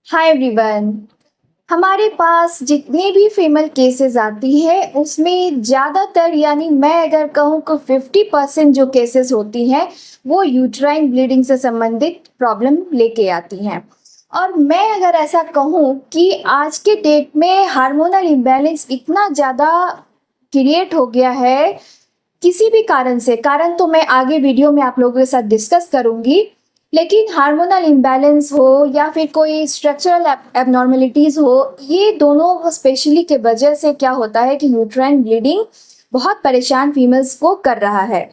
Hi everyone. हमारे पास जितने भी फीमेल केसेस आती है उसमें ज़्यादातर यानी मैं अगर कहूँ कि 50% जो केसेस होती हैं वो यूट्राइन ब्लीडिंग से संबंधित प्रॉब्लम लेके आती हैं। और मैं अगर ऐसा कहूँ कि आज के डेट में हार्मोनल इम्बैलेंस इतना ज़्यादा क्रिएट हो गया है किसी भी कारण से। कारण तो मैं आगे वीडियो में आप लोगों के साथ डिस्कस करूंगी, लेकिन हार्मोनल इम्बैलेंस हो या फिर कोई स्ट्रक्चरल एबनॉर्मेलिटीज़ हो, ये दोनों स्पेशली के वजह से क्या होता है कि यूट्राइन ब्लीडिंग बहुत परेशान फीमेल्स को कर रहा है।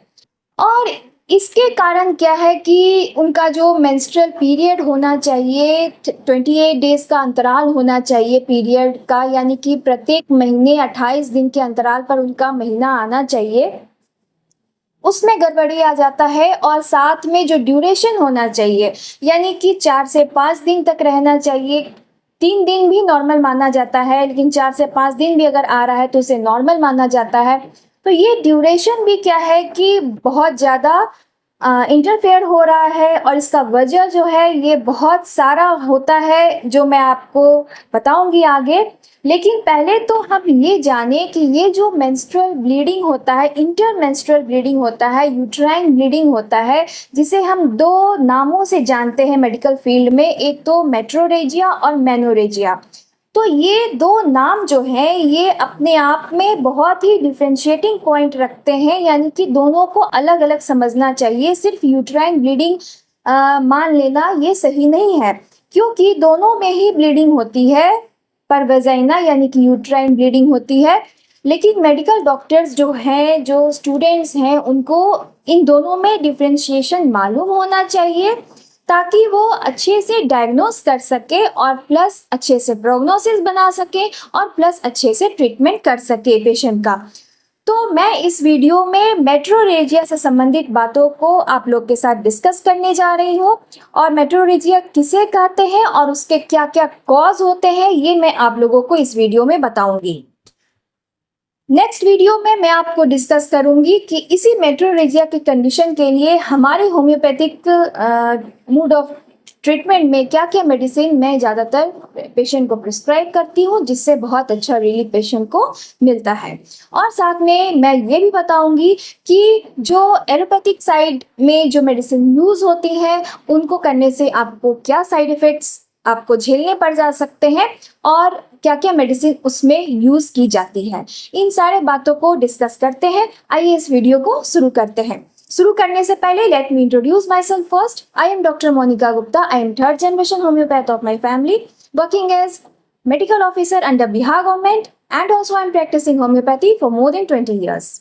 और इसके कारण क्या है कि उनका जो मेंस्ट्रुअल पीरियड होना चाहिए 28 डेज का अंतराल होना चाहिए पीरियड का, यानी कि प्रत्येक महीने 28 दिन के अंतराल पर उनका महीना आना चाहिए, उसमें गड़बड़ी आ जाता है। और साथ में जो ड्यूरेशन होना चाहिए यानी कि 4 से 5 दिन तक रहना चाहिए। 3 दिन भी नॉर्मल माना जाता है, लेकिन 4 से 5 दिन भी अगर आ रहा है तो उसे नॉर्मल माना जाता है। तो ये ड्यूरेशन भी क्या है कि बहुत ज़्यादा इंटरफेयर हो रहा है, और इसका वजह जो है ये बहुत सारा होता है जो मैं आपको बताऊंगी आगे। लेकिन पहले तो हम ये जाने कि ये जो मेंस्ट्रुअल ब्लीडिंग होता है, इंटरमेंस्ट्रुअल ब्लीडिंग होता है, यूट्राइन ब्लीडिंग होता है, जिसे हम दो नामों से जानते हैं मेडिकल फील्ड में, एक तो मेट्रोरेजिया और मेनोरेजिया। तो ये दो नाम जो हैं ये अपने आप में बहुत ही डिफरेंशिएटिंग पॉइंट रखते हैं, यानी कि दोनों को अलग अलग समझना चाहिए। सिर्फ यूट्राइन ब्लीडिंग मान लेना ये सही नहीं है, क्योंकि दोनों में ही ब्लीडिंग होती है, पर वजाइना यानी कि यूट्राइन ब्लीडिंग होती है। लेकिन मेडिकल डॉक्टर्स जो हैं, जो स्टूडेंट्स हैं, उनको इन दोनों में डिफरेंशिएशन मालूम होना चाहिए, ताकि वो अच्छे से डायग्नोस कर सके और प्लस अच्छे से प्रोग्नोसिस बना सके और प्लस अच्छे से ट्रीटमेंट कर सके पेशेंट का। तो मैं इस वीडियो में मेट्रोरेजिया से संबंधित बातों को आप लोग के साथ डिस्कस करने जा रही हूँ, और मेट्रोरेजिया किसे कहते हैं और उसके क्या क्या कॉज होते हैं ये मैं आप लोगों को इस वीडियो में बताऊंगी। नेक्स्ट वीडियो में मैं आपको डिस्कस करूंगी कि इसी मेट्रोरेजिया के कंडीशन के लिए हमारे होम्योपैथिक मोड ऑफ ट्रीटमेंट में क्या क्या मेडिसिन मैं ज़्यादातर पेशेंट को प्रिस्क्राइब करती हूँ, जिससे बहुत अच्छा रिलीफ पेशेंट को मिलता है। और साथ में मैं ये भी बताऊंगी कि जो एलोपैथिक साइड में जो मेडिसिन यूज़ होती हैं उनको करने से आपको क्या साइड इफ़ेक्ट्स आपको झेलने पड़ जा सकते हैं, और क्या क्या मेडिसिन उसमें यूज़ की जाती है। इन सारे बातों को डिस्कस करते हैं। आइए इस वीडियो को शुरू करते हैं। शुरू करने से पहले let me introduce myself first. I am doctor Monika Gupta. I am third generation homeopath of my family, working as medical officer under Bihar government, and also I am practising homeopathy for more than 20 years।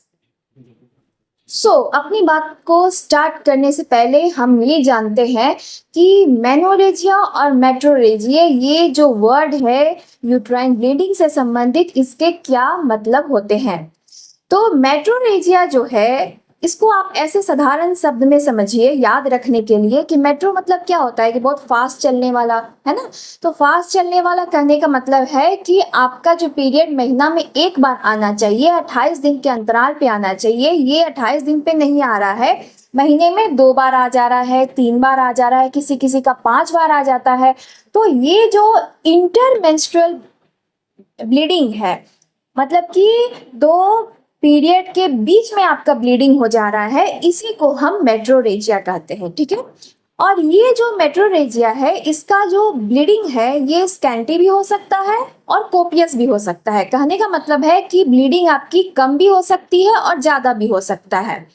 अपनी बात को start करने से पहले हम ये जानते हैं कि मेनोरेजिया और मेट्रोरेजिया, ये जो वर्ड है यूट्राइन ब्लीडिंग से संबंधित, इसके क्या मतलब होते हैं। तो मेट्रोरेजिया जो है, इसको आप ऐसे साधारण शब्द में समझिए याद रखने के लिए कि मेट्रो मतलब क्या होता है कि बहुत फास्ट चलने वाला, है ना। तो फास्ट चलने वाला कहने का मतलब है कि आपका जो पीरियड महीना में एक बार आना चाहिए, 28 दिन के अंतराल पे आना चाहिए। ये 28 दिन पे नहीं आ रहा है, महीने में 2 बार आ जा रहा है, 3 बार आ जा रहा है, किसी किसी का 5 बार आ जाता है। तो ये जो इंटरमेंस्ट्रुअल ब्लीडिंग है, मतलब कि दो पीरियड के बीच में आपका ब्लीडिंग हो जा रहा है, इसी को हम मेट्रोरेजिया कहते हैं, ठीक है। और ये जो मेट्रोरेजिया है, इसका जो ब्लीडिंग है ये स्कैंटी भी हो सकता है और कोपियस भी हो सकता है। कहने का मतलब है कि ब्लीडिंग आपकी कम भी हो सकती है और ज़्यादा भी हो सकता है।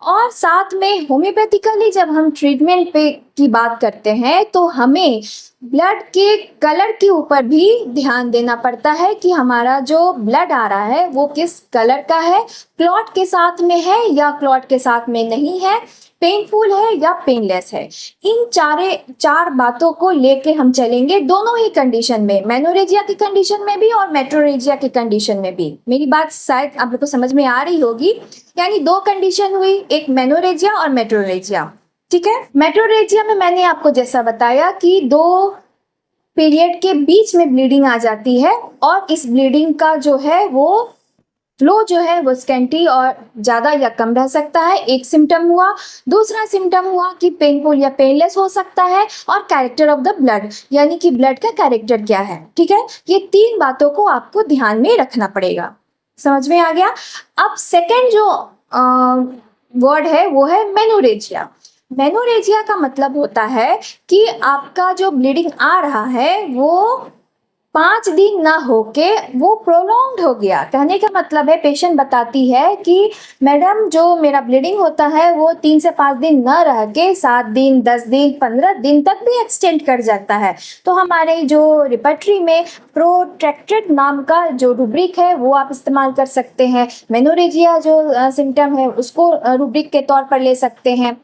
और साथ में होम्योपैथिकली जब हम ट्रीटमेंट पे की बात करते हैं तो हमें ब्लड के कलर के ऊपर भी ध्यान देना पड़ता है कि हमारा जो ब्लड आ रहा है वो किस कलर का है, क्लॉट के साथ में है या क्लॉट के साथ में नहीं है, पेनफुल है या पेनलेस है। इन चार बातों को लेके हम चलेंगे दोनों ही कंडीशन में, मेनोरेजिया की कंडीशन में भी और मेट्रोरेजिया की कंडीशन में भी। मेरी बात शायद आप लोग को समझ में आ रही होगी। यानी दो कंडीशन हुई, एक मेनोरेजिया और मेट्रोरेजिया, ठीक है। मेट्रोरेजिया में मैंने आपको जैसा बताया कि दो पीरियड के बीच में ब्लीडिंग आ जाती है, और इस ब्लीडिंग का जो है वो फ्लो जो है वो स्कैंटी और ज़्यादा या कम रह सकता है, एक सिम्टम हुआ। दूसरा सिम्टम हुआ कि पेनफुल या पेनलेस हो सकता है, और कैरेक्टर ऑफ द ब्लड यानी कि ब्लड का कैरेक्टर क्या है। ठीक है, ये 3 बातों को आपको ध्यान में रखना पड़ेगा। समझ में आ गया। अब सेकेंड जो वर्ड है वो है मेनोरेजिया। मेनोरेजिया का मतलब होता है कि आपका जो ब्लीडिंग आ रहा है वो 5 दिन ना होके वो प्रोलॉन्ग्ड हो गया। कहने का मतलब है, पेशेंट बताती है कि मैडम जो मेरा ब्लीडिंग होता है वो 3 से 5 दिन न रह के 7 दिन, 10 दिन, 15 दिन तक भी एक्सटेंड कर जाता है। तो हमारे जो रिपर्टरी में प्रोट्रैक्टेड नाम का जो रूब्रिक है वो आप इस्तेमाल कर सकते हैं। मेनोरेजिया जो सिम्टम है उसको रूब्रिक के तौर पर ले सकते हैं।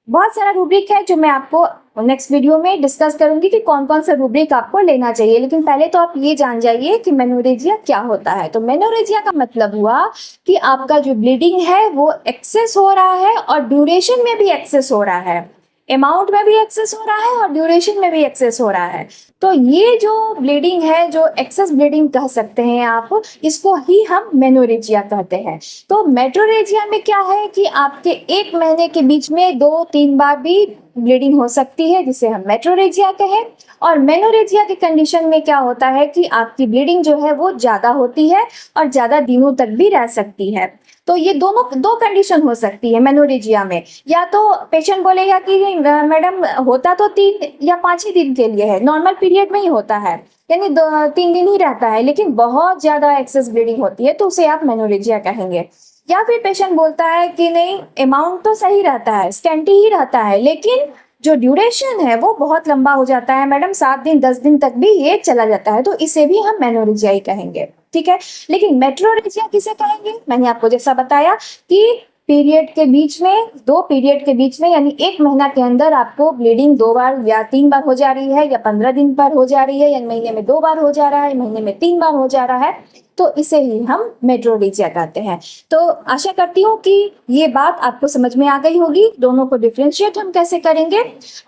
बहुत सारा रूब्रिक है जो मैं आपको नेक्स्ट वीडियो में डिस्कस करूंगी कि कौन कौन सा रूब्रिक आपको लेना चाहिए, लेकिन पहले तो आप ये जान जाइए कि मेनोरेजिया क्या होता है। तो मेनोरेजिया का मतलब हुआ कि आपका जो ब्लीडिंग है वो एक्सेस हो रहा है और ड्यूरेशन में भी एक्सेस हो रहा है, अमाउंट में भी एक्सेस हो रहा है और ड्यूरेशन में भी एक्सेस हो रहा है। तो ये जो ब्लीडिंग है, जो एक्सेस ब्लीडिंग कह सकते हैं आप, इसको ही हम मेनोरेजिया कहते हैं। तो मेट्रोरेजिया में क्या है कि आपके 1 महीने के बीच में 2-3 बार भी ब्लीडिंग हो सकती है, जिसे हम मेट्रोरेजिया कहें। और मेनोरेजिया की कंडीशन में क्या होता है कि आपकी ब्लीडिंग जो है वो ज़्यादा होती है और ज़्यादा दिनों तक भी रह सकती है। तो ये दोनों 2 कंडीशन हो सकती है मेनोरेजिया में। या तो पेशेंट बोलेगा कि मैडम होता तो 3 या 5 ही दिन के लिए है, नॉर्मल पीरियड में ही होता है, यानी 2-3 दिन ही रहता है, लेकिन बहुत ज़्यादा एक्सेस ब्लीडिंग होती है तो उसे आप मेनोरेजिया कहेंगे। या फिर पेशेंट बोलता है कि नहीं, अमाउंट तो सही रहता है, स्कैंटी ही रहता है, लेकिन जो ड्यूरेशन है वो बहुत लंबा हो जाता है मैडम, 7 दिन 10 दिन तक भी ये चला जाता है, तो इसे भी हम मेनोरेजिया ही कहेंगे। ठीक है, लेकिन मेट्रोरेजिया किसे कहेंगे? मैंने आपको जैसा बताया कि पीरियड के बीच में, 2 पीरियड के बीच में, यानी 1 महीना के अंदर आपको ब्लीडिंग 2 बार या 3 बार हो जा रही है, या 15 दिन पर हो जा रही है, या महीने में 2 बार हो जा रहा है, महीने में 3 बार हो जा रहा है, तो इसे ही हम मेट्रोरेजिया कहते हैं। तो आशा करती हूँ कि ये बात आपको समझ में आ गई होगी, दोनों को डिफ्रेंशिएट हम कैसे करेंगे।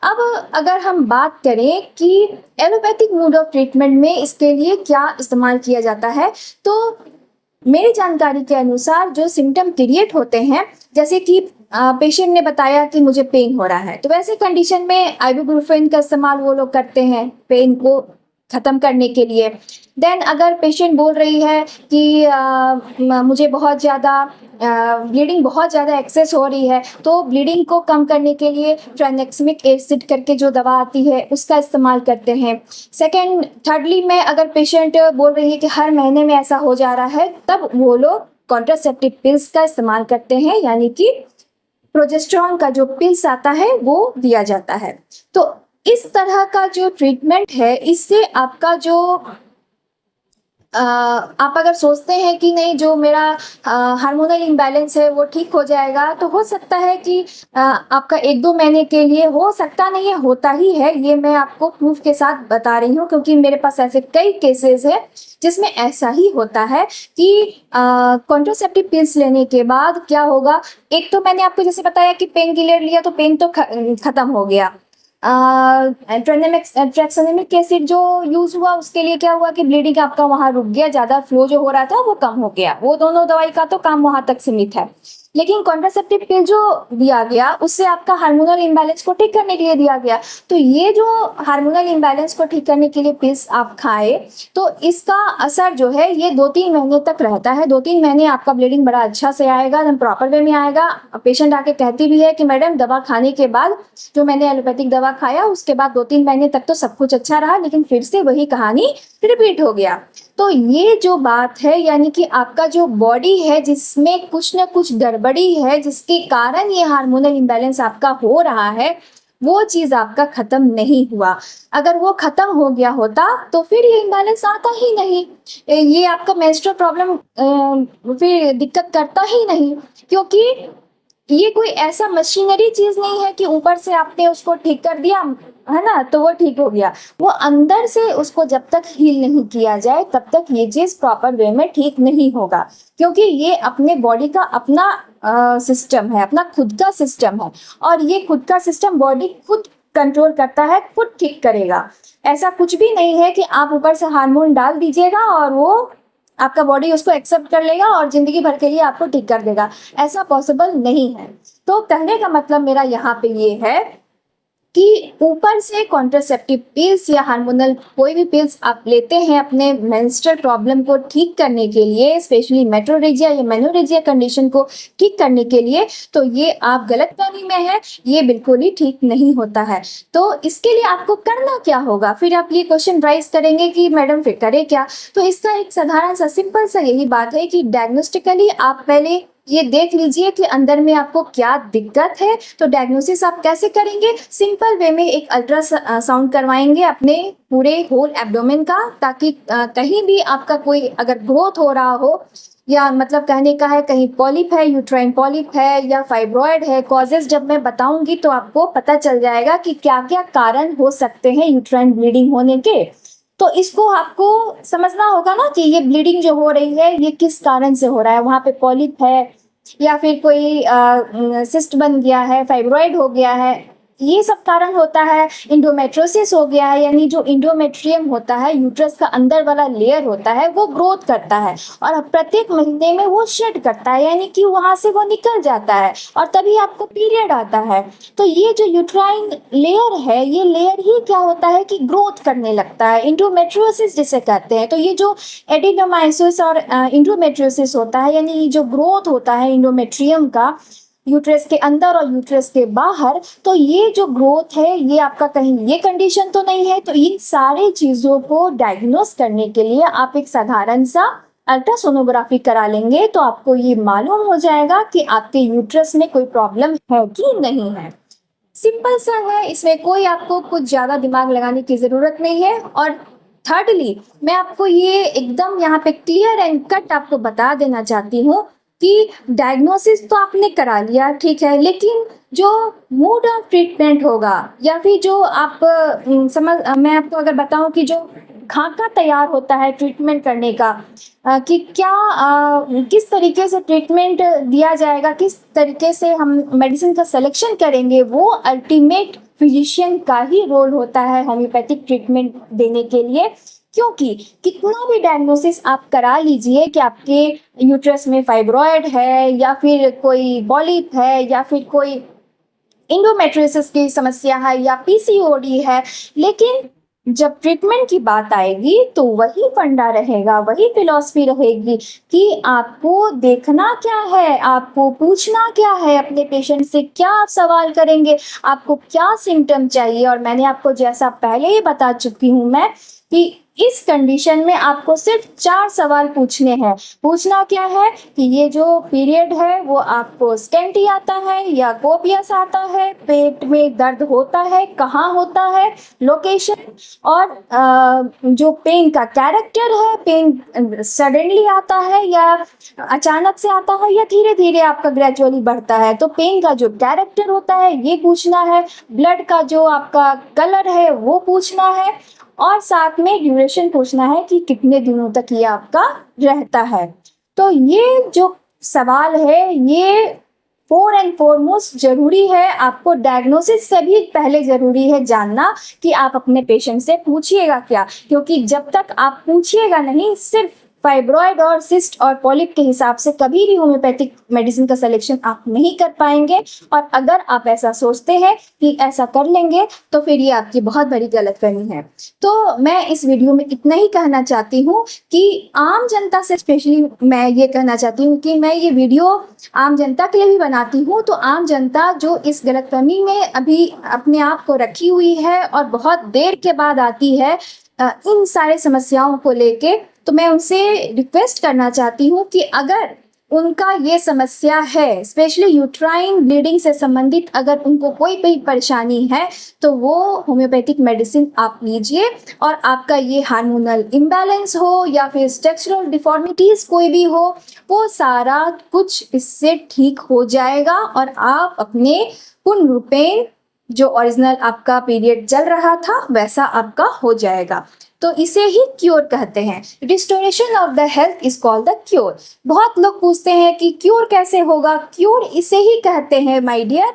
अब अगर हम बात करें कि एलोपैथिक मोड ऑफ ट्रीटमेंट में इसके लिए क्या इस्तेमाल किया जाता है, तो मेरी जानकारी के अनुसार जो सिम्टम क्रिएट होते हैं, जैसे कि पेशेंट ने बताया कि मुझे पेन हो रहा है, तो वैसे कंडीशन में आइबुप्रोफेन का इस्तेमाल वो लोग करते हैं पेन को ख़त्म करने के लिए। देन अगर पेशेंट बोल रही है कि मुझे बहुत ज़्यादा ब्लीडिंग बहुत ज़्यादा एक्सेस हो रही है, तो ब्लीडिंग को कम करने के लिए ट्राइनेक्समिक एसिड करके जो दवा आती है उसका इस्तेमाल करते हैं। थर्डली में अगर पेशेंट बोल रही है कि हर महीने में ऐसा हो जा रहा है, तब वो लोग कॉन्ट्रासेप्टिव पिल्स का इस्तेमाल करते हैं, यानी कि प्रोजेस्टेरॉन का जो पिल्स आता है वो दिया जाता है। तो इस तरह का जो ट्रीटमेंट है, इससे आपका जो आप अगर सोचते हैं कि नहीं, जो मेरा हार्मोनल इम्बैलेंस है वो ठीक हो जाएगा, तो हो सकता है कि आपका 1-2 महीने के लिए, हो सकता नहीं है, होता ही है, ये मैं आपको प्रूफ के साथ बता रही हूँ, क्योंकि मेरे पास ऐसे कई केसेस है जिसमें ऐसा ही होता है कि कॉन्ट्रासेप्टिव पिल्स लेने के बाद क्या होगा। एक तो मैंने आपको जैसे बताया कि पेन किलर लिया तो पेन तो खत्म हो गया। ट्रैक्सोनिमिक एसिड जो यूज हुआ उसके लिए क्या हुआ कि ब्लीडिंग आपका वहाँ रुक गया, ज़्यादा फ्लो जो हो रहा था वो कम हो गया। वो दोनों दवाई का तो काम वहाँ तक सीमित है। लेकिन कॉन्ट्रासेप्टिव पिल जो दिया गया उससे आपका हार्मोनल इम्बैलेंस को ठीक करने के लिए दिया गया। तो ये जो हार्मोनल इम्बैलेंस को ठीक करने के लिए पिल्स आप खाए, तो इसका असर जो है ये 2-3 महीने तक रहता है। 2-3 महीने आपका ब्लीडिंग बड़ा अच्छा से आएगा, एकदम प्रॉपर वे में आएगा। पेशेंट आके कहती भी है कि मैडम दवा खाने के बाद, जो मैंने एलोपैथिक दवा खाया उसके बाद 2-3 महीने तक तो सब कुछ अच्छा रहा, लेकिन फिर से वही कहानी रिपीट हो गया। तो ये जो बात है, यानी कि आपका जो बॉडी है जिसमें कुछ ना कुछ गड़बड़ी है, जिसके कारण ये हार्मोनल इम्बैलेंस आपका हो रहा है, वो चीज़ आपका ख़त्म नहीं हुआ। अगर वो ख़त्म हो गया होता तो फिर ये इम्बैलेंस आता ही नहीं, ये आपका मेंस्ट्रुअल प्रॉब्लम फिर दिक्कत करता ही नहीं, क्योंकि ये कोई ऐसा मशीनरी चीज नहीं है कि ऊपर से आपने उसको ठीक कर दिया है ना तो वो ठीक हो गया। वो अंदर से उसको जब तक हील नहीं किया जाए तब तक ये चीज प्रॉपर वे में ठीक नहीं होगा, क्योंकि ये अपने बॉडी का अपना सिस्टम है, अपना खुद का सिस्टम है, और ये खुद का सिस्टम बॉडी खुद कंट्रोल करता है, खुद ठीक करेगा। ऐसा कुछ भी नहीं है कि आप ऊपर से हार्मोन डाल दीजिएगा और वो आपका बॉडी उसको एक्सेप्ट कर लेगा और जिंदगी भर के लिए आपको ठीक कर देगा, ऐसा पॉसिबल नहीं है। तो कहने का मतलब मेरा यहाँ पे ये है कि ऊपर से कॉन्ट्रासेप्टिव पिल्स या हार्मोनल कोई भी पिल्स आप लेते हैं अपने मेंस्ट्रुअल प्रॉब्लम को ठीक करने के लिए, स्पेशली मेट्रोरेजिया या मेनोरेजिया कंडीशन को ठीक करने के लिए, तो ये आप गलतफहमी में है, ये बिल्कुल ही ठीक नहीं होता है। तो इसके लिए आपको करना क्या होगा? फिर आप ये क्वेश्चन राइज करेंगे कि मैडम फिर करें क्या? तो इसका एक साधारण सा सिंपल सा यही बात है कि डायग्नोस्टिकली आप पहले ये देख लीजिए कि अंदर में आपको क्या दिक्कत है। तो डायग्नोसिस आप कैसे करेंगे? सिंपल वे में एक अल्ट्रासाउंड करवाएंगे अपने पूरे होल एब्डोमेन का, ताकि कहीं भी आपका कोई अगर ग्रोथ हो रहा हो, या मतलब कहने का है कहीं पॉलिप है, यूट्राइन पॉलिप है या फाइब्रॉयड है, कॉजेज जब मैं बताऊंगी तो आपको पता चल जाएगा कि क्या क्या कारण हो सकते हैं यूट्राइन ब्लीडिंग होने के। तो इसको आपको समझना होगा ना कि ये ब्लीडिंग जो हो रही है ये किस कारण से हो रहा है। वहाँ पे पॉलिप है या फिर कोई सिस्ट बन गया है, फाइब्रॉइड हो गया है, ये सब कारण होता है। इंडोमेट्रोसिस हो गया है, यानी जो इंडोमेट्रियम होता है, यूट्रस का अंदर वाला लेयर होता है, वो ग्रोथ करता है और प्रत्येक महीने में वो शेड करता है, यानी कि वहां से वो निकल जाता है और तभी आपको पीरियड आता है। तो ये जो यूट्राइन लेयर है, ये लेयर ही क्या होता है कि ग्रोथ करने लगता है, इंडोमेट्रियोसिस जिसे कहते हैं। तो ये जो एडिनोमाइसिस और इंडोमेट्रियोसिस होता है, यानी ये जो ग्रोथ होता है इंडोमेट्रियम का यूट्रस के अंदर और यूट्रस के बाहर, तो ये जो ग्रोथ है ये आपका कहीं ये कंडीशन तो नहीं है। तो इन सारी चीज़ों को डायग्नोस करने के लिए आप एक साधारण सा अल्ट्रासोनोग्राफी करा लेंगे, तो आपको ये मालूम हो जाएगा कि आपके यूट्रस में कोई प्रॉब्लम है कि नहीं है। सिंपल सा है, इसमें कोई आपको कुछ ज़्यादा दिमाग लगाने की ज़रूरत नहीं है। और थर्डली मैं आपको ये एकदम यहाँ पे क्लियर एंड कट आपको बता देना चाहती हूँ कि डायग्नोसिस तो आपने करा लिया, ठीक है, लेकिन जो मोड ऑफ ट्रीटमेंट होगा या फिर जो आप मैं आपको अगर बताऊं कि जो खाका तैयार होता है ट्रीटमेंट करने का, कि क्या किस तरीके से ट्रीटमेंट दिया जाएगा, किस तरीके से हम मेडिसिन का सिलेक्शन करेंगे, वो अल्टीमेट फिजिशियन का ही रोल होता है होम्योपैथिक ट्रीटमेंट देने के लिए। क्योंकि कितना भी डायग्नोसिस आप करा लीजिए कि आपके यूट्रस में फाइब्रॉयड है या फिर कोई पॉलिप है या फिर कोई इंडोमेट्रियोसिस की समस्या है या पीसीओडी है, लेकिन जब ट्रीटमेंट की बात आएगी तो वही फंडा रहेगा, वही फिलॉसफी रहेगी कि आपको देखना क्या है, आपको पूछना क्या है, अपने पेशेंट से क्या आप सवाल करेंगे, आपको क्या सिम्टम चाहिए। और मैंने आपको जैसा पहले ही बता चुकी हूँ मैं कि इस कंडीशन में आपको सिर्फ 4 सवाल पूछने हैं। पूछना क्या है कि ये जो पीरियड है वो आपको स्कैंटी आता है या कोपियस आता है, पेट में दर्द होता है, कहाँ होता है, लोकेशन, और जो पेन का कैरेक्टर है, पेन सडनली आता है या अचानक से आता है या धीरे धीरे आपका ग्रेजुअली बढ़ता है, तो पेन का जो कैरेक्टर होता है ये पूछना है। ब्लड का जो आपका कलर है वो पूछना है और साथ में ड्यूरेशन पूछना है कि कितने दिनों तक ये आपका रहता है। तो ये जो सवाल है ये फोर एंड फॉरमोस्ट जरूरी है, आपको डायग्नोसिस से भी पहले जरूरी है जानना कि आप अपने पेशेंट से पूछिएगा क्या, क्योंकि जब तक आप पूछिएगा नहीं, सिर्फ फाइब्रॉयड और सिस्ट और पॉलिप के हिसाब से कभी भी होम्योपैथिक मेडिसिन का सिलेक्शन आप नहीं कर पाएंगे। और अगर आप ऐसा सोचते हैं कि ऐसा कर लेंगे तो फिर ये आपकी बहुत बड़ी गलतफहमी है। तो मैं इस वीडियो में इतना ही कहना चाहती हूँ कि आम जनता से स्पेशली मैं ये कहना चाहती हूँ कि मैं ये वीडियो आम जनता के लिए भी बनाती हूँ। तो आम जनता जो इस गलतफहमी में अभी अपने आप को रखी हुई है और बहुत देर के बाद आती है इन सारे समस्याओं को लेके, तो मैं उनसे रिक्वेस्ट करना चाहती हूँ कि अगर उनका ये समस्या है, स्पेशली यूट्राइन ब्लीडिंग से संबंधित अगर उनको कोई भी परेशानी है, तो वो होम्योपैथिक मेडिसिन आप लीजिए और आपका ये हार्मोनल इम्बैलेंस हो या फिर स्ट्रक्चरल डिफॉर्मिटीज कोई भी हो, वो सारा कुछ इससे ठीक हो जाएगा और आप अपने पूर्ण रूपेण जो ओरिजिनल आपका पीरियड चल रहा था वैसा आपका हो जाएगा। तो इसे ही क्योर कहते हैं। Restoration of the health is called the cure. बहुत लोग पूछते हैं कि क्योर कैसे होगा, क्योर इसे ही कहते हैं माय डियर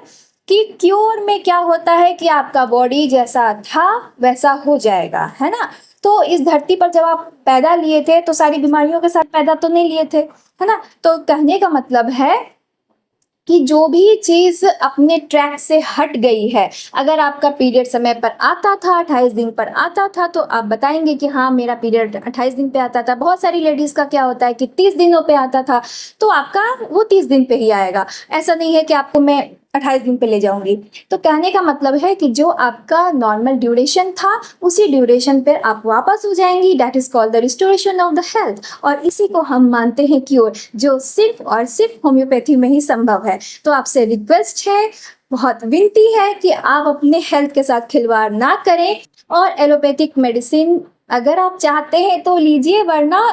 कि क्योर में क्या होता है कि आपका बॉडी जैसा था वैसा हो जाएगा, है ना। तो इस धरती पर जब आप पैदा लिए थे तो सारी बीमारियों के साथ पैदा तो नहीं लिए थे, है ना। तो कहने का मतलब है कि जो भी चीज़ अपने ट्रैक से हट गई है, अगर आपका पीरियड समय पर आता था, 28 दिन पर आता था, तो आप बताएंगे कि हाँ मेरा पीरियड 28 दिन पे आता था। बहुत सारी लेडीज़ का क्या होता है कि 30 दिनों पे आता था, तो आपका वो 30 दिन पे ही आएगा। ऐसा नहीं है कि आपको मैं 28 दिन पे ले जाऊंगी। तो कहने का मतलब है कि जो आपका नॉर्मल ड्यूरेशन था उसी ड्यूरेशन पर आप वापस हो जाएंगी। That is called the restoration of the health, और इसी को हम मानते हैं क्योर, जो सिर्फ और सिर्फ होम्योपैथी में ही संभव है। तो आपसे रिक्वेस्ट है, बहुत विनती है कि आप अपने हेल्थ के साथ खिलवाड़ ना करें, और एलोपैथिक मेडिसिन अगर आप चाहते हैं तो लीजिए, वरना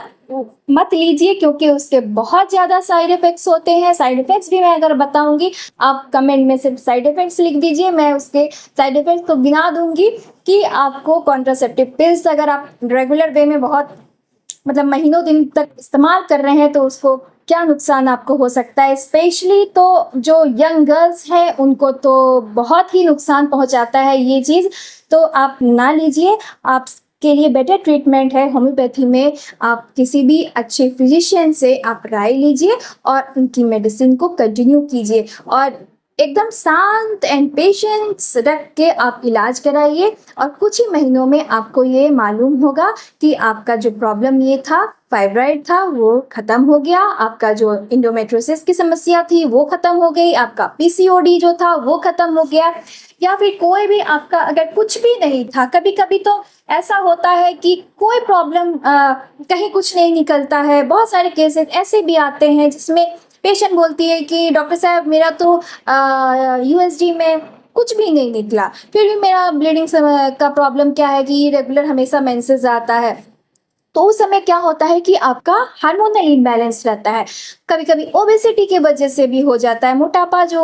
मत लीजिए, क्योंकि उसके बहुत ज़्यादा साइड इफ़ेक्ट्स होते हैं। साइड इफ़ेक्ट्स भी मैं अगर बताऊंगी, आप कमेंट में सिर्फ साइड इफ़ेक्ट्स लिख दीजिए, मैं उसके साइड इफ़ेक्ट्स तो गिना दूंगी कि आपको कॉन्ट्रासेप्टिव पिल्स अगर आप रेगुलर वे में बहुत मतलब महीनों दिन तक इस्तेमाल कर रहे हैं तो उसको क्या नुकसान आपको हो सकता है। स्पेशली तो जो यंग गर्ल्स हैं उनको तो बहुत ही नुकसान पहुंचाता है ये चीज़, तो आप ना लीजिए। आप के लिए बेटर ट्रीटमेंट है होम्योपैथी में, आप किसी भी अच्छे फिजिशियन से आप राय लीजिए और उनकी मेडिसिन को कंटिन्यू कीजिए, और एकदम शांत एंड पेशेंस रख के आप इलाज कराइए, और कुछ ही महीनों में आपको ये मालूम होगा कि आपका जो प्रॉब्लम ये था, फाइब्राइड था, वो खत्म हो गया, आपका जो इंडोमेट्रोसिस की समस्या थी वो खत्म हो गई, आपका पीसीओडी जो था वो खत्म हो गया, या फिर कोई भी आपका अगर कुछ भी नहीं था। कभी कभी तो ऐसा होता है कि कोई प्रॉब्लम कहीं कुछ नहीं निकलता है। बहुत सारे केसेस ऐसे भी आते हैं जिसमें पेशेंट बोलती है कि डॉक्टर साहब मेरा तो यूएसजी में कुछ भी नहीं निकला, फिर भी मेरा ब्लीडिंग का प्रॉब्लम क्या है कि रेगुलर हमेशा मेंसेस आता है। तो उस समय क्या होता है कि आपका हार्मोनल इम्बैलेंस रहता है। कभी कभी ओबेसिटी की वजह से भी हो जाता है, मोटापा जो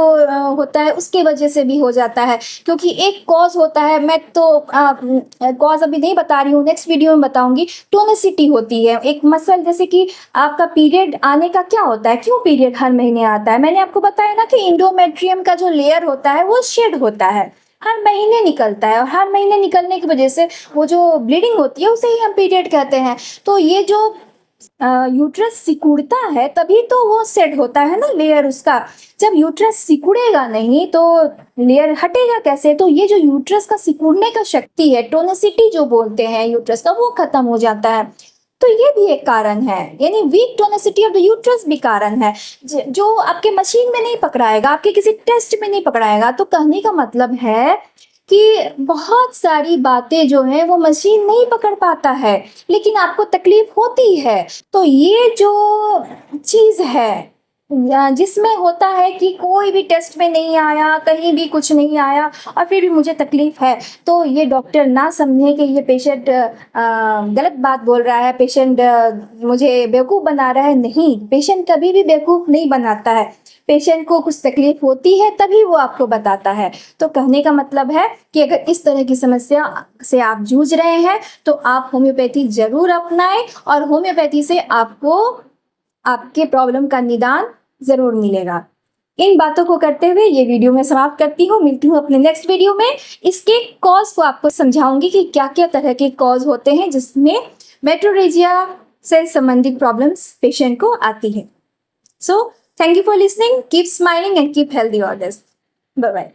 होता है उसके वजह से भी हो जाता है, क्योंकि एक कॉज होता है, मैं तो कॉज अभी नहीं बता रही हूँ, नेक्स्ट वीडियो में बताऊंगी। टोनिसिटी होती है एक मसल, जैसे कि आपका पीरियड आने का क्या होता है, क्यों पीरियड हर महीने आता है। मैंने आपको बताया ना कि इंडोमेट्रियम का जो लेयर होता है वो शेड होता है, हर महीने निकलता है, और हर महीने निकलने की वजह से वो जो ब्लीडिंग होती है उसे ही हम पीरियड कहते हैं। तो ये जो यूट्रस सिकुड़ता है तभी तो वो सेट होता है ना लेयर उसका। जब यूट्रस सिकुड़ेगा नहीं तो लेयर हटेगा कैसे। तो ये जो यूट्रस का सिकुड़ने का शक्ति है, टोनिसिटी जो बोलते हैं यूट्रस का, वो खत्म हो जाता है। तो ये भी एक कारण है, यानी weak tonicity of the uterus भी कारण है, जो आपके मशीन में नहीं पकड़ाएगा, आपके किसी टेस्ट में नहीं पकड़ाएगा। तो कहने का मतलब है कि बहुत सारी बातें जो है वो मशीन नहीं पकड़ पाता है, लेकिन आपको तकलीफ होती है। तो ये जो चीज़ है जिसमें होता है कि कोई भी टेस्ट में नहीं आया, कहीं भी कुछ नहीं आया, और फिर भी मुझे तकलीफ है, तो ये डॉक्टर ना समझे कि ये पेशेंट गलत बात बोल रहा है, पेशेंट मुझे बेवकूफ़ बना रहा है। नहीं, पेशेंट कभी भी बेवकूफ़ नहीं बनाता है, पेशेंट को कुछ तकलीफ होती है तभी वो आपको बताता है। तो कहने का मतलब है कि अगर इस तरह की समस्या से आप जूझ रहे हैं तो आप होम्योपैथी ज़रूर अपनाएं, और होम्योपैथी से आपको आपके प्रॉब्लम का निदान ज़रूर मिलेगा। इन बातों को करते हुए ये वीडियो मैं समाप्त करती हूँ। मिलती हूँ अपने नेक्स्ट वीडियो में। इसके कॉज को आपको समझाऊंगी कि क्या क्या तरह के कॉज होते हैं जिसमें मेट्रोरेजिया से संबंधित प्रॉब्लम्स पेशेंट को आती है। So thank you for listening, keep smiling and keep healthy always. Bye bye.